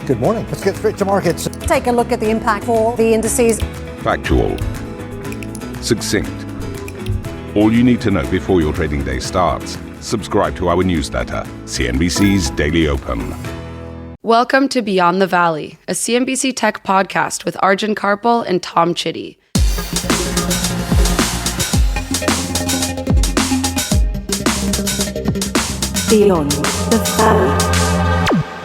Good morning. Let's get straight to markets. Take a look at the impact for the indices. Factual. Succinct. All you need to know before your trading day starts. Subscribe to our newsletter, CNBC's Daily Open. Welcome to Beyond the Valley, a CNBC tech podcast with Arjun Kharpal and Tom Chitty. Beyond the Valley.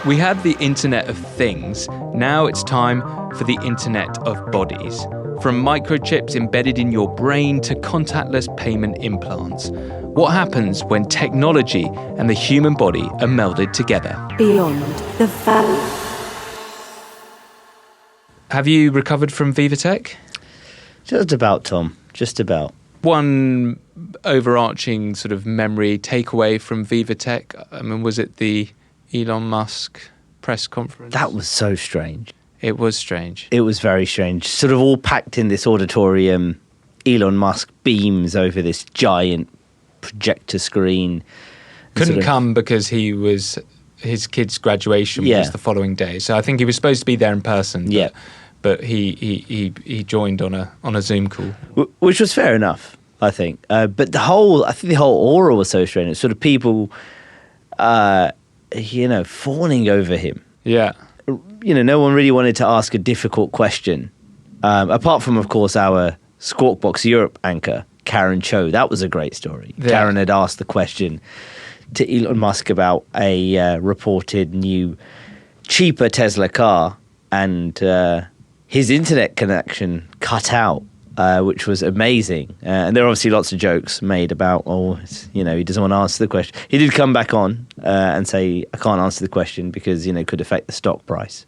We had the Internet of Things. Now it's time for the Internet of Bodies. From microchips embedded in your brain to contactless payment implants. What happens when technology and the human body are melded together? Beyond the Valley. Have you recovered from VivaTech? Just about, Tom. Just about. One overarching sort of memory takeaway from VivaTech, I mean, was it the Elon Musk press conference? That was so strange. It was strange. It was very strange. Sort of all packed in this auditorium. Elon Musk beams over this giant projector screen. Couldn't come because his kid's graduation was the following day. So I think he was supposed to be there in person. But he joined on a Zoom call, which was fair enough, I think. But the whole aura was so strange. It's sort of people, fawning over him. Yeah. No one really wanted to ask a difficult question, apart from, of course, our Squawk Box Europe anchor, Karen Cho. That was a great story. Yeah. Karen had asked the question to Elon Musk about a reported new, cheaper Tesla car, and his internet connection cut out, which was amazing. And there are obviously lots of jokes made about, he doesn't want to answer the question. He did come back on and say, I can't answer the question because, it could affect the stock price.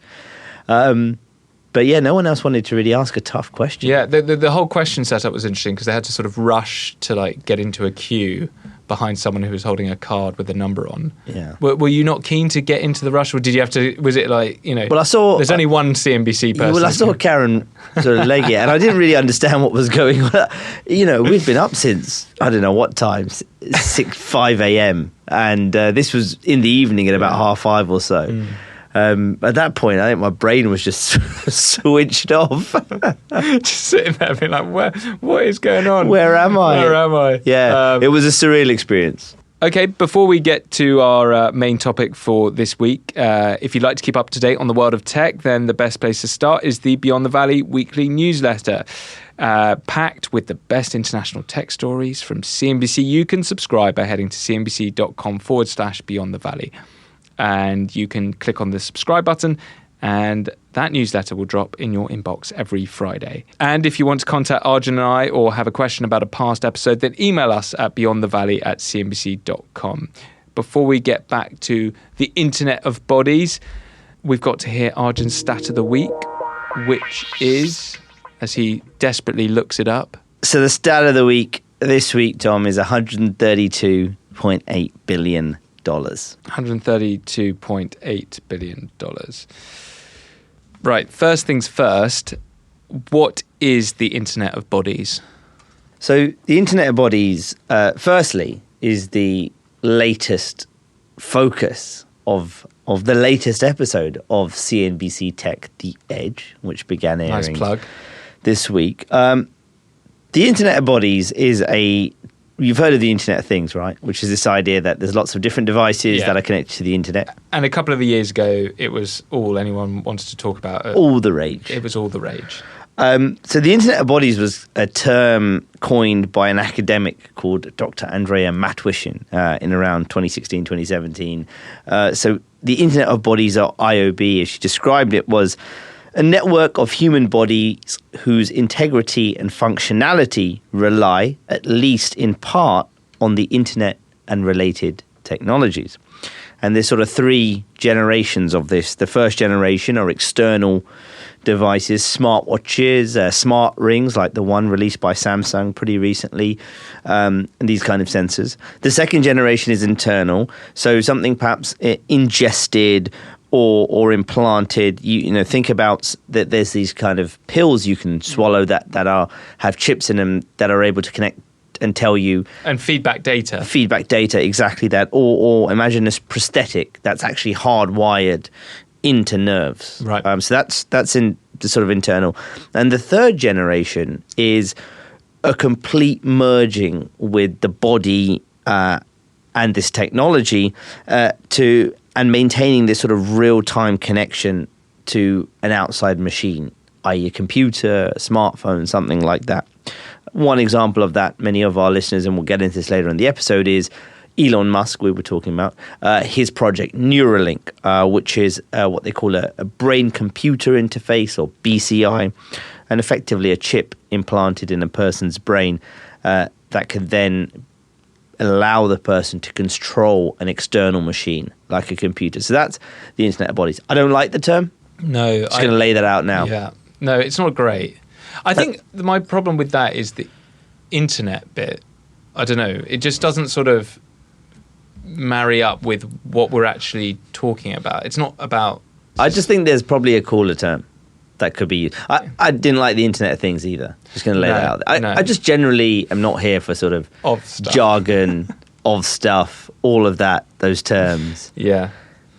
But yeah, no one else wanted to really ask a tough question. Yeah, the whole question setup was interesting because they had to sort of rush to get into a queue behind someone who was holding a card with a number on. Yeah. Were you not keen to get into the rush, or did you have to? Was it Well, I saw. There's only one CNBC person. Well, I saw Karen sort of leg it, and I didn't really understand what was going on. We'd been up since I don't know what time, 5 a.m. and this was in the evening at about 5:30 or so. Mm. At that point, I think my brain was just switched off. Just sitting there being like, what is going on? Where am I? Where am I? Yeah, it was a surreal experience. Okay, before we get to our main topic for this week, if you'd like to keep up to date on the world of tech, then the best place to start is the Beyond the Valley weekly newsletter. Packed with the best international tech stories from CNBC. You can subscribe by heading to cnbc.com/Beyond the Valley. And you can click on the subscribe button, and that newsletter will drop in your inbox every Friday. And if you want to contact Arjun and I, or have a question about a past episode, then email us at beyondthevalley@cnbc.com. Before we get back to the Internet of Bodies, we've got to hear Arjun's stat of the week, which is, as he desperately looks it up. So the stat of the week this week, Tom, is $132.8 billion. $132.8 billion. Right, first things first, what is the Internet of Bodies? So the Internet of Bodies, firstly, is the latest focus of the latest episode of CNBC Tech The Edge, which began airing nice plug. This week. The Internet of Bodies is you've heard of the Internet of Things, right? Which is this idea that there's lots of different devices that are connected to the internet. And a couple of years ago, it was all anyone wanted to talk about. All the rage. It was all the rage. So the Internet of Bodies was a term coined by an academic called Dr. Andrea Matwishin in around 2016, 2017. So the Internet of Bodies, or IOB, as she described it, was a network of human bodies whose integrity and functionality rely, at least in part, on the internet and related technologies. And there's sort of three generations of this. The first generation are external devices, smartwatches, smart rings like the one released by Samsung pretty recently, and these kind of sensors. The second generation is internal, so something perhaps ingested or implanted. You think about that. There's these kind of pills you can swallow that have chips in them that are able to connect and tell you. And feedback data, exactly that. Or imagine this prosthetic that's actually hardwired into nerves. Right. So that's in the sort of internal. And the third generation is a complete merging with the body and this technology and maintaining this sort of real-time connection to an outside machine, i.e. a computer, a smartphone, something like that. One example of that, many of our listeners, and we'll get into this later in the episode, is Elon Musk, we were talking about, his project Neuralink, which is what they call a brain-computer interface, or BCI, and effectively a chip implanted in a person's brain that can then allow the person to control an external machine, like a computer. So that's the Internet of Bodies. I don't like the term. No. Just going to lay that out now. Yeah. No, it's not great. I think my problem with that is the internet bit. I don't know. It just doesn't sort of marry up with what we're actually talking about. It's not about... I just think there's probably a cooler term that could be used. I didn't like the Internet of Things either. Just going to lay that out. I just generally am not here for sort of jargon, of stuff, all of that, those terms. Yeah.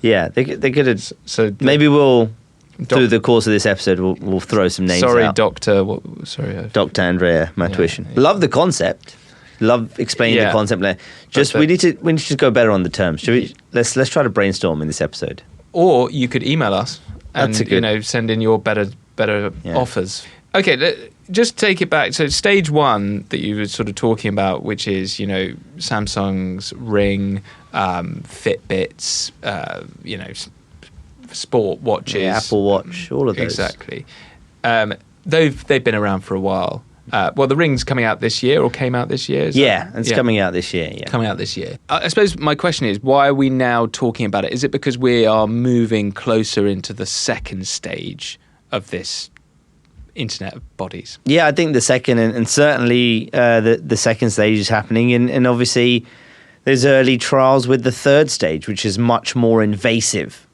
Yeah, they could have... So maybe we'll... Through the course of this episode, we'll throw some names out. Dr. Andrea Matwishin. Yeah. Love the concept. Love explaining the concept. Just we need to just go better on the terms. Should we? Let's try to brainstorm in this episode. Or you could email us and send in your better offers. Okay, just take it back. So stage one that you were sort of talking about, which is Samsung's Ring, Fitbits, sport watches, Apple Watch, all of those. Exactly. They've been around for a while. Well, the Ring's coming out this year, or came out this year. It's coming out this year. Yeah, coming out this year. I suppose my question is, why are we now talking about it? Is it because we are moving closer into the second stage of this Internet of Bodies? Yeah, I think the second, and certainly the second stage is happening, and obviously there's early trials with the third stage, which is much more invasive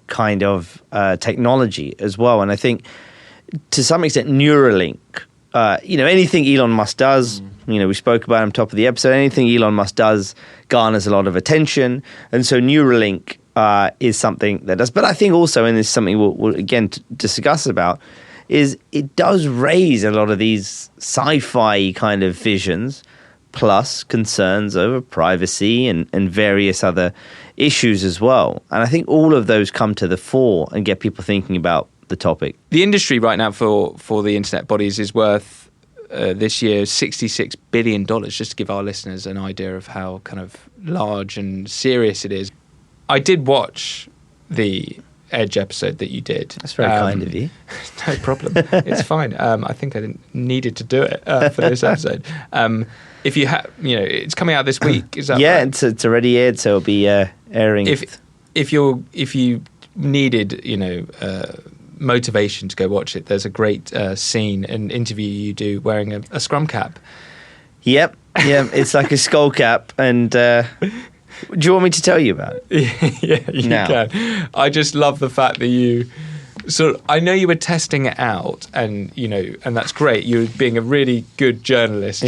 kind of technology as well. And I think to some extent Neuralink, anything Elon Musk does, we spoke about him top of the episode, anything Elon Musk does garners a lot of attention. And so Neuralink is something that does. But I think also, and this is something we'll again discuss about, is it does raise a lot of these sci-fi kind of visions, plus concerns over privacy and various other issues as well. And I think all of those come to the fore and get people thinking about the topic. The industry right now for the Internet Bodies is worth this year $66 billion, just to give our listeners an idea of how kind of large and serious it is. I did watch the Edge episode that you did. That's very kind of you. No problem. It's fine. I think I needed to do it for this episode. If you have, it's coming out this week. Is that right? It's already aired, so it'll be airing. If you needed, motivation to go watch it, there's a great scene, an interview you do wearing a scrum cap. Yep. It's like a skull cap, and do you want me to tell you about it? Yeah, you can. I just love the fact that you. So I know you were testing it out, and and that's great. You were being a really good journalist,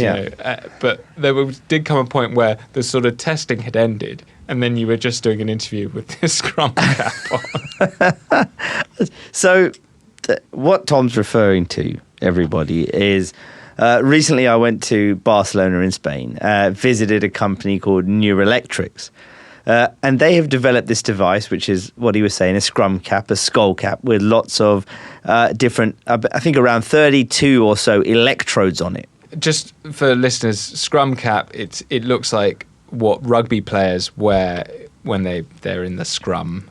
but there did come a point where the sort of testing had ended, and then you were just doing an interview with this scrum cap on. So, what Tom's referring to, everybody, is recently I went to Barcelona in Spain, visited a company called Neuroelectrics. And they have developed this device, which is what he was saying, a scrum cap, a skull cap, with lots of different, I think around 32 or so electrodes on it. Just for listeners, scrum cap, it looks like what rugby players wear when they're in the scrum.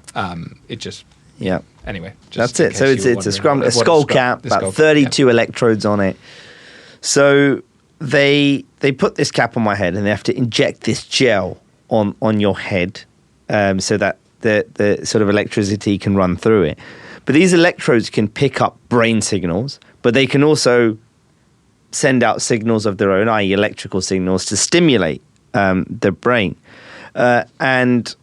Anyway, that's it. So it's a skull cap, about 32 electrodes on it. So they put this cap on my head, and they have to inject this gel on your head, so that the sort of electricity can run through it. But these electrodes can pick up brain signals, but they can also send out signals of their own, i.e. electrical signals, to stimulate the brain. And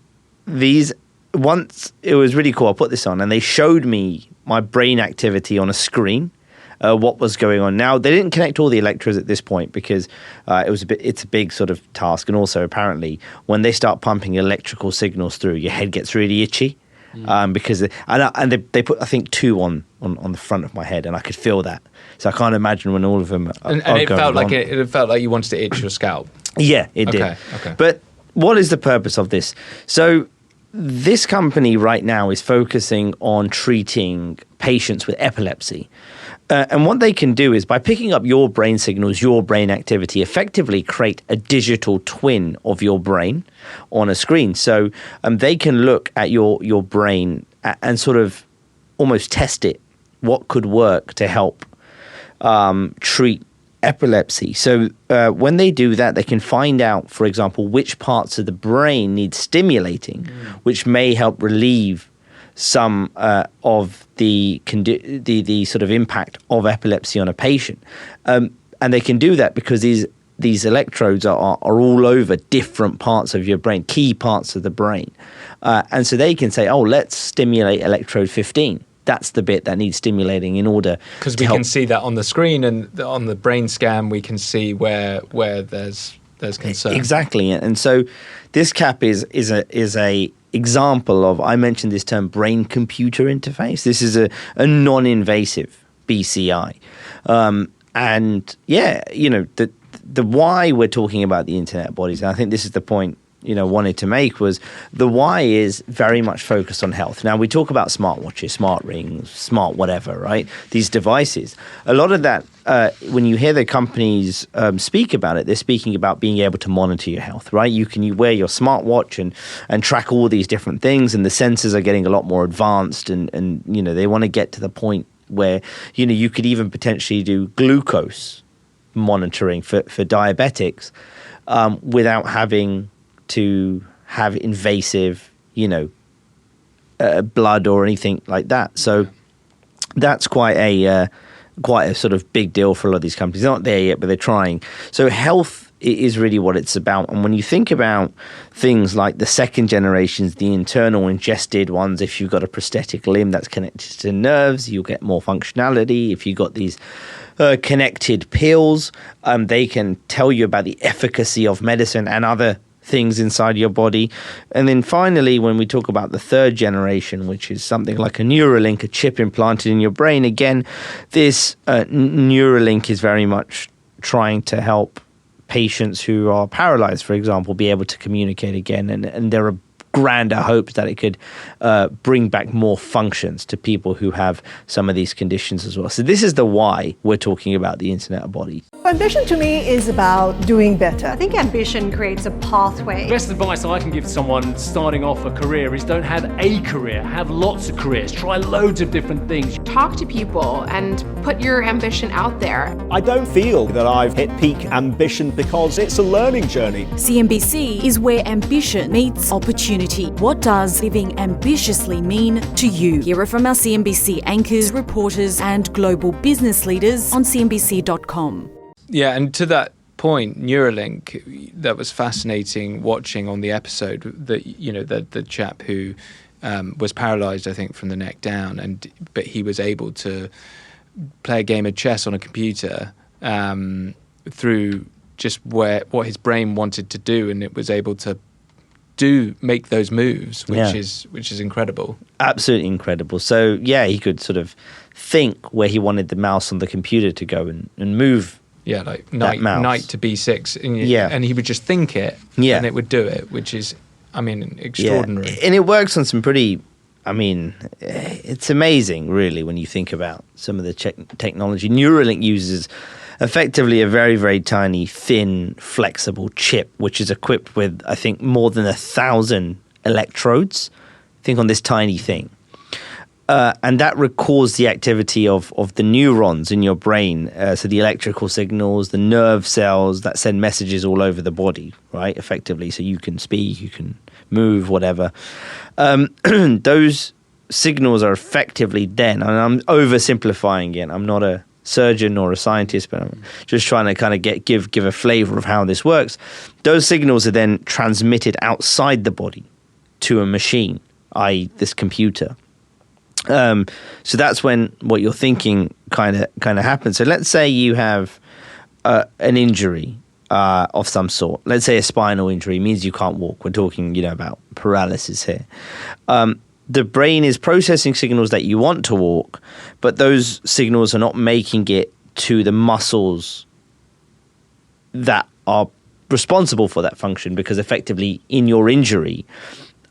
these, once, it was really cool. I put this on, and they showed me my brain activity on a screen. What was going on. Now, they didn't connect all the electrodes at this point because it's a big sort of task. And also, apparently, when they start pumping electrical signals through, your head gets really itchy. because they put, I think, 2 on the front of my head, and I could feel that. So I can't imagine when all of them and are it going felt like on. it felt like you wanted to itch your scalp. Yeah, it did. Okay. But what is the purpose of this? So this company right now is focusing on treating patients with epilepsy. And what they can do is, by picking up your brain signals, your brain activity, effectively create a digital twin of your brain on a screen. So they can look at your brain and sort of almost test it, what could work to help treat epilepsy. So when they do that, they can find out, for example, which parts of the brain need stimulating, which may help relieve some of the sort of impact of epilepsy on a patient. And they can do that because these electrodes are all over different parts of your brain, key parts of the brain. And so they can say, oh, let's stimulate electrode 15. That's the bit that needs stimulating in order Because we can see that on the screen, and on the brain scan we can see where there's concern. Exactly. And so this CAP is a example of, I mentioned this term, brain computer interface. This is a non-invasive BCI. And yeah, the why we're talking about the Internet of Bodies, and I think this is the point wanted to make, was the why is very much focused on health. Now, we talk about smartwatches, smart rings, smart whatever, right? These devices. A lot of that, when you hear the companies speak about it, they're speaking about being able to monitor your health, right? You wear your smartwatch and track all these different things, and the sensors are getting a lot more advanced, and they want to get to the point where, you could even potentially do glucose monitoring for diabetics without having to have invasive, blood or anything like that. So that's quite a sort of big deal for a lot of these companies. They're not there yet, but they're trying. So health is really what it's about. And when you think about things like the second generations, the internal ingested ones, if you've got a prosthetic limb that's connected to nerves, you'll get more functionality. If you've got these connected pills, they can tell you about the efficacy of medicine and other things inside your body. And then finally, when we talk about the third generation, which is something like a Neuralink, a chip implanted in your brain, again, this Neuralink is very much trying to help patients who are paralyzed, for example, be able to communicate again. And there are grander hopes that it could bring back more functions to people who have some of these conditions as well. So this is the why we're talking about the Internet of Bodies. Ambition to me is about doing better. I think ambition creates a pathway. Best advice I can give to someone starting off a career is don't have a career, have lots of careers, try loads of different things. Talk to people and put your ambition out there. I don't feel that I've hit peak ambition because it's a learning journey. CNBC is where ambition meets opportunity. What does living ambitiously mean to you? Hear it from our CNBC anchors, reporters, and global business leaders on CNBC.com. Yeah, and to that point, Neuralink, that was fascinating watching on the episode that, the chap who was paralyzed, I think, from the neck down, but he was able to play a game of chess on a computer through just what his brain wanted to do, and it was able to make those moves, which is incredible. Absolutely incredible. So he could sort of think where he wanted the mouse on the computer to go and move. Yeah, like knight to b6. And he would just think it, and it would do it, which is, extraordinary. Yeah. And it works on some pretty, it's amazing, really, when you think about some of the technology. Neuralink uses effectively a very, very tiny, thin, flexible chip, which is equipped with, I think, more than 1,000 electrodes, on this tiny thing. And that records the activity of the neurons in your brain, so the electrical signals, the nerve cells that send messages all over the body, right, effectively, so you can speak, you can move, whatever. Those signals are effectively then, and I'm oversimplifying it, I'm not a surgeon or a scientist, but I'm just trying to kind of give a flavor of how this works. Those signals are then transmitted outside the body to a machine, i.e. this computer. So that's when what you're thinking kind of happens. So let's say you have an injury of some sort. Let's say a spinal injury means you can't walk. We're talking, about paralysis here. the brain is processing signals that you want to walk, but those signals are not making it to the muscles that are responsible for that function, because effectively in your injury,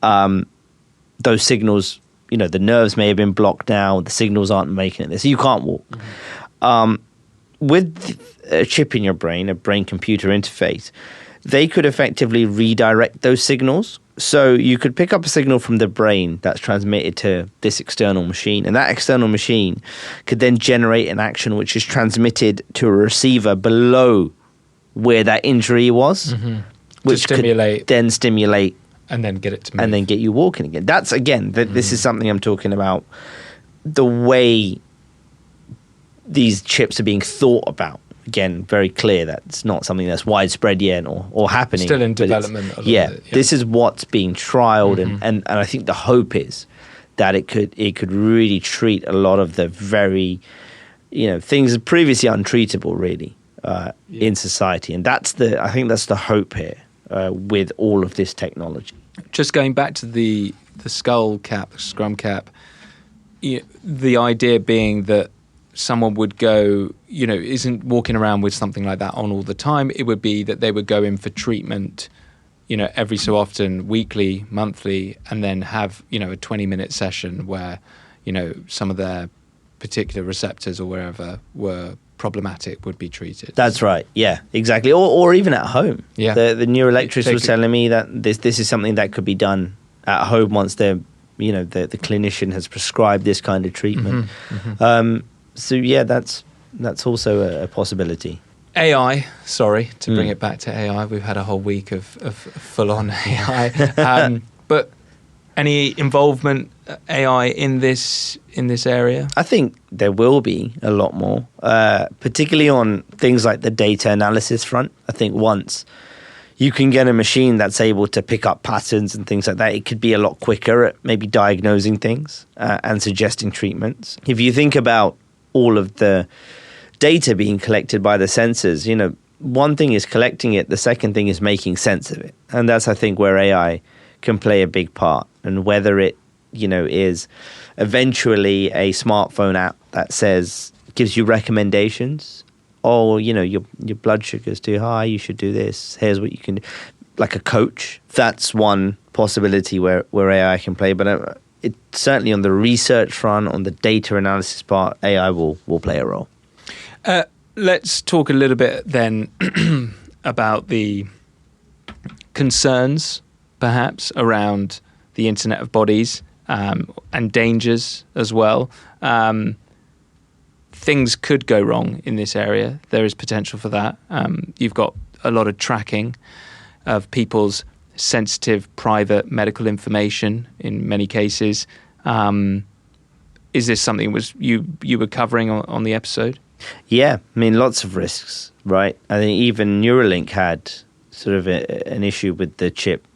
those signals, the nerves may have been blocked now, the signals aren't making it there, so you can't walk. With a chip in your brain, a brain-computer interface, they could effectively redirect those signals. So you could pick up a signal from the brain that's transmitted to this external machine, and that external machine could then generate an action which is transmitted to a receiver below where that injury was, which could then stimulate and then get it to move. And then get you walking again. That's, again, this is something I'm talking about, the way these chips are being thought about. Again, very clear that it's not something that's widespread yet or happening. Still in development. This is what's being trialed, and I think the hope is that it could really treat a lot of the very, things previously untreatable, really, in society. And I think that's the hope here with all of this technology. Just going back to the skull cap, scrum cap, the idea being that someone would go, isn't walking around with something like that on all the time. It would be that they would go in for treatment, every so often, weekly, monthly, and then have, a 20-minute session where, some of their particular receptors or wherever were problematic would be treated. That's right. Yeah, exactly. Or even at home. Yeah. The neuroelectricist was telling me that this is something that could be done at home once the clinician has prescribed this kind of treatment. So yeah, that's also a possibility. AI, sorry, to bring it back to AI. We've had a whole week of full-on AI. But any involvement AI in this area? I think there will be a lot more, particularly on things like the data analysis front. I think once you can get a machine that's able to pick up patterns and things like that, it could be a lot quicker at maybe diagnosing things and suggesting treatments. If you think about all of the data being collected by the sensors, one thing is collecting it, the second thing is making sense of it. And that's, I think, where AI can play a big part. And whether it, is eventually a smartphone app that gives you recommendations, or, your blood sugar's too high, you should do this, here's what you can do, like a coach. That's one possibility where AI can play. But it's certainly on the research front, on the data analysis part, AI will play a role. Let's talk a little bit then about the concerns, perhaps, around the Internet of Bodies and dangers as well. Things could go wrong in this area. There is potential for that. You've got a lot of tracking of people's sensitive, private medical information in many cases. Is this something you were covering on the episode? Yeah, lots of risks, right? I think even Neuralink had sort of an issue with the chip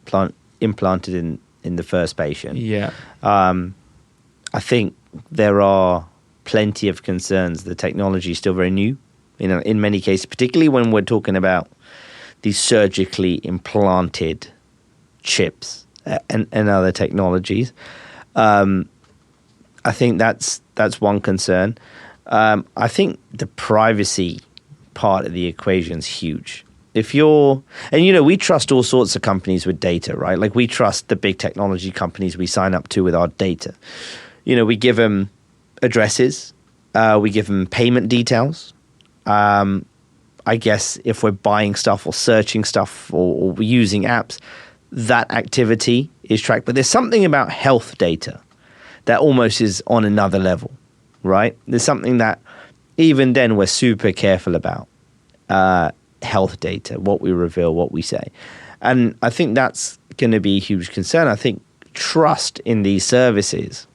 implanted in the first patient. Yeah. I think there are plenty of concerns. The technology is still very new, in many cases, particularly when we're talking about these surgically implanted chips and other technologies. I think that's one concern. I think the privacy part of the equation is huge. We trust all sorts of companies with data, right? Like we trust the big technology companies we sign up to with our data. We give them addresses, we give them payment details. I guess if we're buying stuff or searching stuff or using apps, that activity is tracked. But there's something about health data that almost is on another level, right? There's something that even then we're super careful about. Health data, what we reveal, what we say. And I think that's going to be a huge concern. I think trust in these services,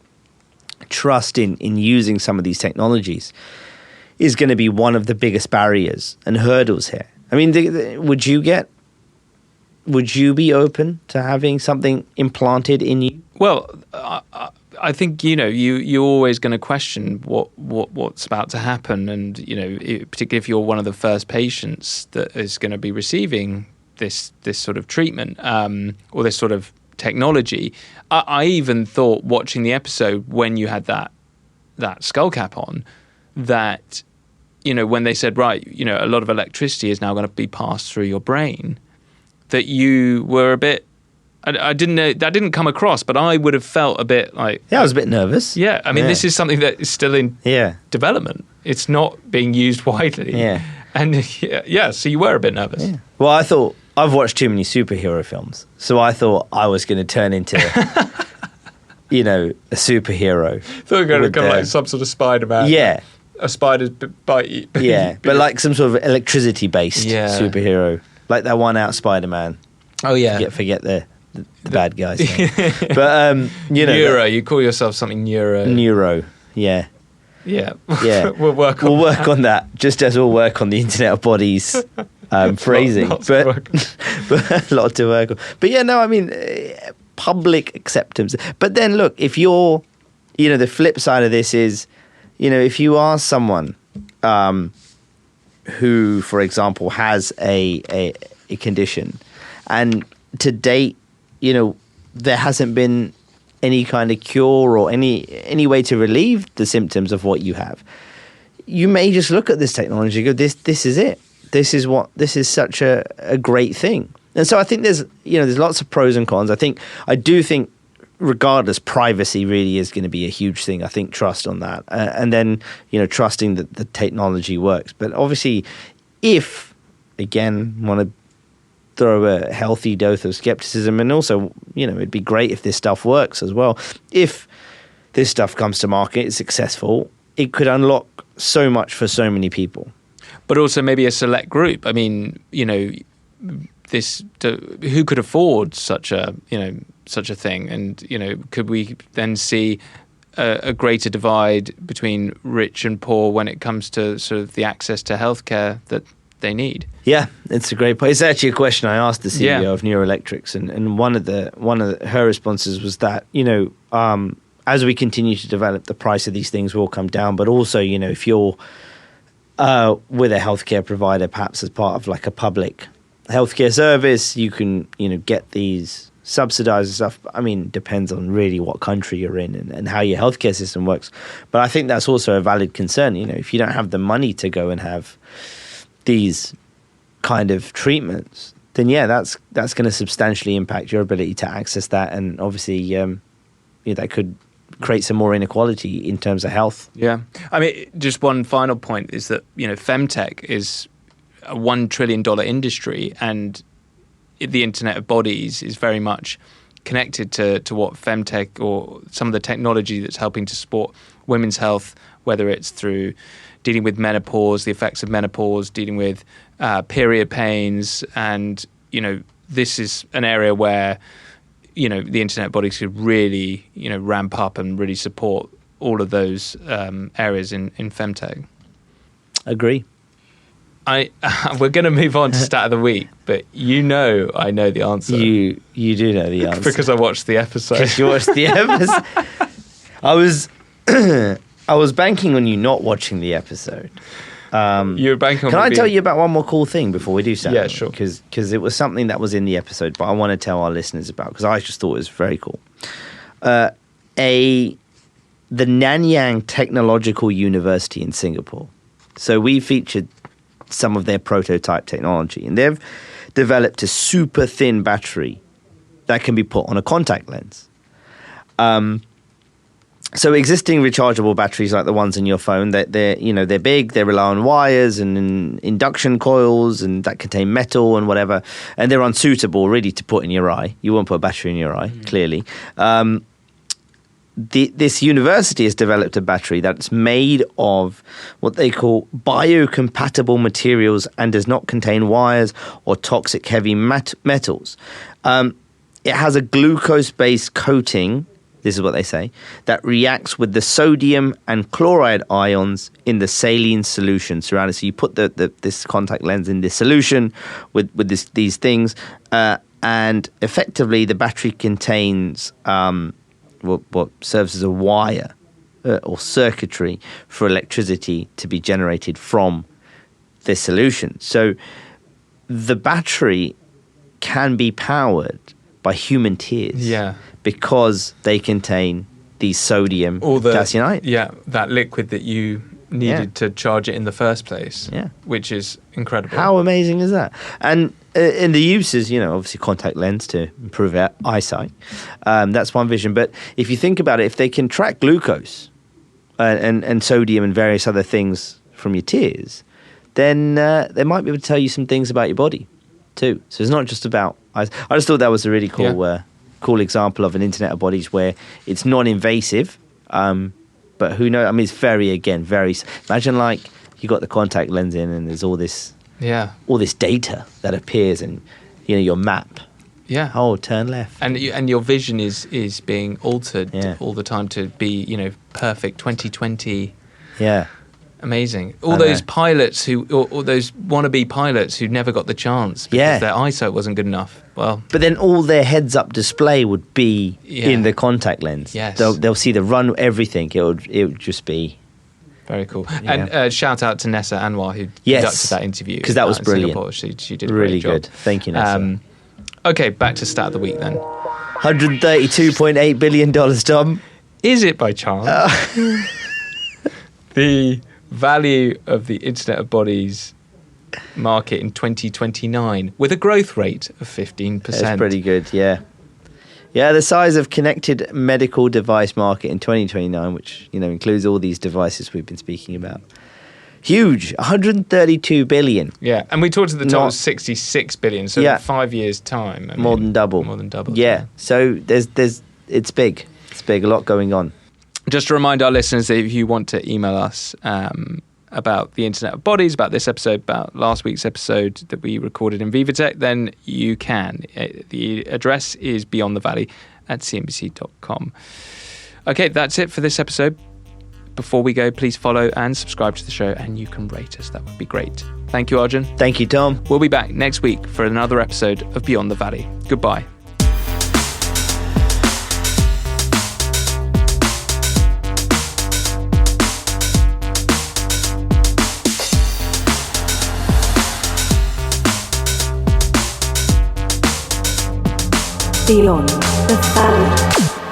trust in using some of these technologies is going to be one of the biggest barriers and hurdles here. Would you be open to having something implanted in you? Well, I think you're always going to question what's about to happen, and particularly if you're one of the first patients that is going to be receiving this sort of treatment or this sort of technology. I even thought watching the episode when you had that skull cap on that, when they said, right, a lot of electricity is now going to be passed through your brain, that you were a bit, I didn't know, that didn't come across, but I would have felt a bit like... Yeah, I was a bit nervous. Yeah, I mean, this is something that is still in development. It's not being used widely. Yeah. And so you were a bit nervous. Yeah. Well, I thought, I've watched too many superhero films, so I thought I was going to turn into, a superhero. I thought you were going to become like some sort of Spider-Man. Yeah. A spider's bite you. Yeah, but like some sort of electricity-based superhero. Like that one out Spider-Man. Oh, yeah. Forget the bad guys. But, Neuro, you call yourself something neuro. Neuro, yeah. Yeah. Yeah. We'll work on that, just as we'll work on the Internet of Bodies phrasing. But a lot to work on. But yeah, no, I mean, public acceptance. But then look, if you're, the flip side of this is, if you are someone who, for example, has a condition, and to date, there hasn't been any kind of cure or any way to relieve the symptoms of what you have, you may just look at this technology and go, this is it. This is such a great thing. And so I think there's lots of pros and cons. I do think regardless, privacy really is going to be a huge thing. I think trust on that. And then, trusting that the technology works. But obviously, if, again, want to throw a healthy dose of skepticism, and also, it'd be great if this stuff works as well. If this stuff comes to market, it's successful, it could unlock so much for so many people. But also maybe a select group. I mean, who could afford such a thing? And, could we then see a greater divide between rich and poor when it comes to sort of the access to healthcare that they need? Yeah, it's a great point. It's actually a question I asked the CEO of Neuroelectrics, and one of her responses was that, as we continue to develop, the price of these things will come down. But also, if you're with a healthcare provider, perhaps as part of like a public healthcare service, you can, get these subsidized and stuff. I mean, depends on really what country you're in and how your healthcare system works. But I think that's also a valid concern. If you don't have the money to go and have these kind of treatments, then that's going to substantially impact your ability to access that, and obviously that could create some more inequality in terms of health. Yeah, I mean, just one final point is that femtech is a $1 trillion industry, and the Internet of Bodies is very much connected to what femtech or some of the technology that's helping to support women's health, whether it's through dealing with menopause, the effects of menopause, dealing with period pains. And, this is an area where, the Internet of Bodies could really, ramp up and really support all of those areas in femtech. Agree. We're going to move on to Stat of the Week, but I know the answer. You do know the answer. Because I watched the episode. Because you watched the episode. I was banking on you not watching the episode. You were banking on Can I tell you about one more cool thing before we do Stat? Yeah, sure. Because it was something that was in the episode, but I want to tell our listeners about, because I just thought it was very cool. The Nanyang Technological University in Singapore. So we featured some of their prototype technology, and they've developed a super thin battery that can be put on a contact lens. So existing rechargeable batteries like the ones in your phone, they're big, they rely on wires and induction coils, and that contain metal and whatever, and they're unsuitable really to put in your eye. You won't put a battery in your eye, clearly. This university has developed a battery that's made of what they call biocompatible materials and does not contain wires or toxic heavy metals. It has a glucose-based coating, this is what they say, that reacts with the sodium and chloride ions in the saline solution surrounding. So you put this contact lens in this solution with these things, and effectively the battery contains what serves as a wire or circuitry for electricity to be generated from this solution. So the battery can be powered by human tears. Yeah. Because they contain these sodium calcium ions. Yeah, that liquid that you needed to charge it in the first place. Yeah. Which is incredible. How amazing is that? And in the uses, obviously contact lens to improve our eyesight. That's one vision. But if you think about it, if they can track glucose and sodium and various other things from your tears, then they might be able to tell you some things about your body too. So it's not just about eyes. I just thought that was a really cool cool example of an Internet of Bodies where it's non-invasive, but who knows? I mean, it's very. Imagine like you got the contact lens in, and there's all this data that appears, and your map. Yeah. Oh, turn left. And your vision is being altered all the time to be perfect 20/20. Yeah. Amazing. All those pilots or those wannabe pilots who never got the chance because their eyesight wasn't good enough. Well, but then all their heads-up display would be in the contact lens. Yes. They'll see the run, everything. It would just be very cool. Yeah. And shout out to Nessa Anwar who conducted that interview because that was brilliant. Singapore. She did a really great job. good. Thank you, Nessa. Okay, back to stat of the week then. $132.8 billion, Tom. Is it by chance? The value of the Internet of Bodies market in 2029 with a growth rate of 15%. That's pretty good, yeah. Yeah, the size of connected medical device market in 2029, which, includes all these devices we've been speaking about. Huge, 132 billion. Yeah, and we talked at the top of 66 billion, so in 5 years' time. More than double. Yeah, so it's big. It's big, a lot going on. Just to remind our listeners that if you want to email us about the Internet of Bodies, about this episode, about last week's episode that we recorded in VivaTech, then you can. The address is beyondthevalley@cnbc.com. Okay, that's it for this episode. Before we go, please follow and subscribe to the show, and you can rate us. That would be great. Thank you, Arjun. Thank you, Tom. We'll be back next week for another episode of Beyond the Valley. Goodbye. Beyond the Valley.